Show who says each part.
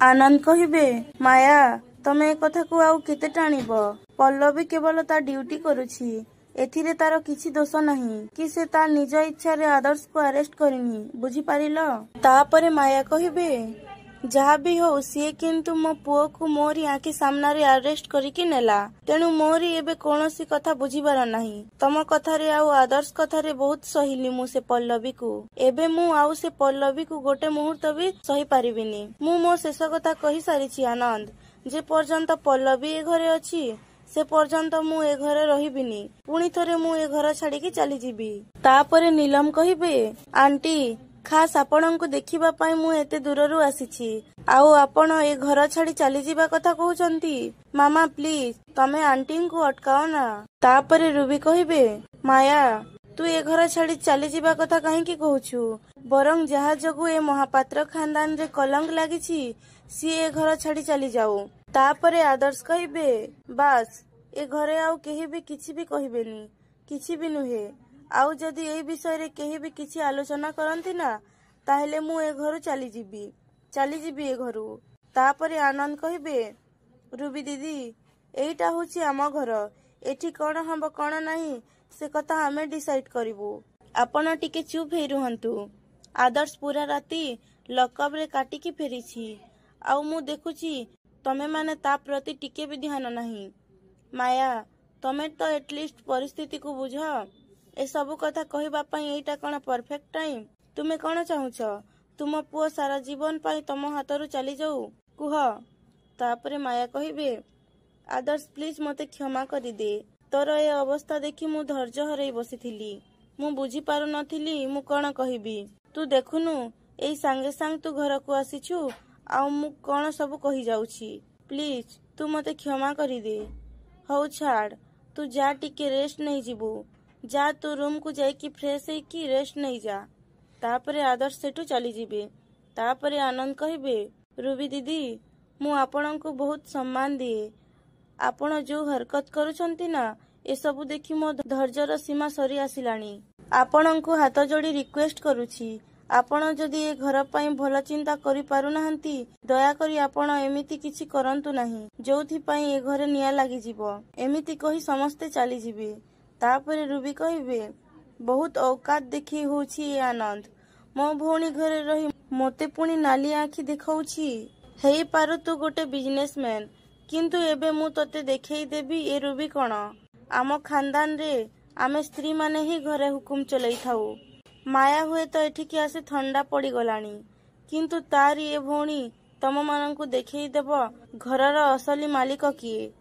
Speaker 1: आनंद कहिबे माया तमे ए कथा को आउ केते टाणिब। पल्लवी केवल ता ड्यूटी करुछि, एथिरे तार किछि दोष नहीं कि से तार निज इच्छा रे आदर्श को अरेस्ट करिनी, बुझी पारिल। तापरे माया कहिबे जहा भी हो सी किंतु मो पुओ को मोरी आखि सामना रे अरेस्ट करिकी नेला, तेणु मोरी एबे कोनोसी कथा बुझिबार नहीं। तम कथा रे आउ आदर्श कथा रे बहुत सहिली मु से पल्लवी को, एबे मु आउ से पल्लवी को गोटे मुहूर्त भी सही पारिबिनी। मु मो शेष कथा कहि सारिछि आनंद, जे पर्यंत पल्लवी ए घरे अछि से पर्यंत मु ए घरे रहिबिनी, पुणी थरे मु ए घर छाड़िकी चली जीवी। तापरे नीलम कहिबे आंटी खास आपणको देखिबा पाई मु एते दूररू आसीछि, आउ आपण ए घर छाड़ी चली जीवा कथा कहउचंती। मामा प्लीज तमे आंटी को अटकाओ ना। तापरे रूबी कहिबे माया तू ए घर छाड़ी चली जीवा कथा काहेकि कहउछु, बरं जहा जगु ए महापात्र खानदान रे कलंक लागिछि सी ए घर छाड़ी चली जाऊ। तापरे आदर्श कहिबे बास ए घरे आउ केही भी किछि भी कहिबेनी, किछि भी नुहे, आउ जदि ए विषय रे केही भी किछि आलोचना करंती ना ताहेले मु ए घरु चली जीवी ए घरु। तापरे आनंद कहिबे रूबी दीदी एइटा होछि आम घर, एठी कोन हबो कोन नाही से कथा हमें डिसाइड करिवु, आपण टिके चुप हेइ रुहंतु। आदर्श पूरा राती लकअप रे काटिकी फेरिछि, आउ मु देखुछि तमे माने ता प्रति टिके भी ध्यान नहीं। माया तमे तो एटलिस्ट परिस्थिति को बुझ, ए सबु कथा कहिबा पई एइटा कोन परफेक्ट टाइम। तुमे कोन चाहुछ तुम पुओ सारा जीवन पाई तम हातरू चली जाऊ, कुह। तापरे माया कहिबे आदर्श प्लीज मते क्षमा करि दे, तोर ए अवस्था देखि मु धैर्य हरई बसिथिली, मु बुझी पारु नथिली मु कोन कहिबी। तू देखुनु एई संगे संग तू घर को आसीछु, आउ मु कोन सब कहि जाउछि, प्लीज तू मते क्षमा करि दे। हौ छाड़ तू जा टिके रेस्ट नहीं जीबू, जा तू रूम को जाइकी फ्रेश होइकी रेस्ट नहीं जा। तापरे आदर्श सेठू चली जीबे। तापरे आनंद कहिबे रूबी दीदी मु आपन को बहुत सम्मान दिए, आपण जो हरकत करुछंती ना ए सबु देखि मो धैर्यर सीमा सरी आसिलानी। आपण को हाथ जोड़ी रिक्वेस्ट करुछि, आपण जदि ए घर पाई भल चिंता करि पारु नाहंती दया करी आपण एमिति किछि करंतु नाही, जोथि पाई ए घरे निया लागि जीवो। एमिति कहि समस्ते चली जीबे। तापरे रूबी कहिबे बहुत औकात देखि होछि ए आनंद, मो भौणी घरे रही मोते पुणी नाली आखि देखाउछि। हेई पारु तू गोटे बिजनेसमैन, किंतु एबे मु तते देखेई देबी ए रूबी कोन। आम खानदान रे आमे स्त्री माने ही घरे हुकुम चलै थाउ। माया हुए तो एठिकी आसे ठंडा पड़ी गलानी, किंतु तारी ए भौणी तम मानंकु देखेई देबो घरर असली मालिक किए।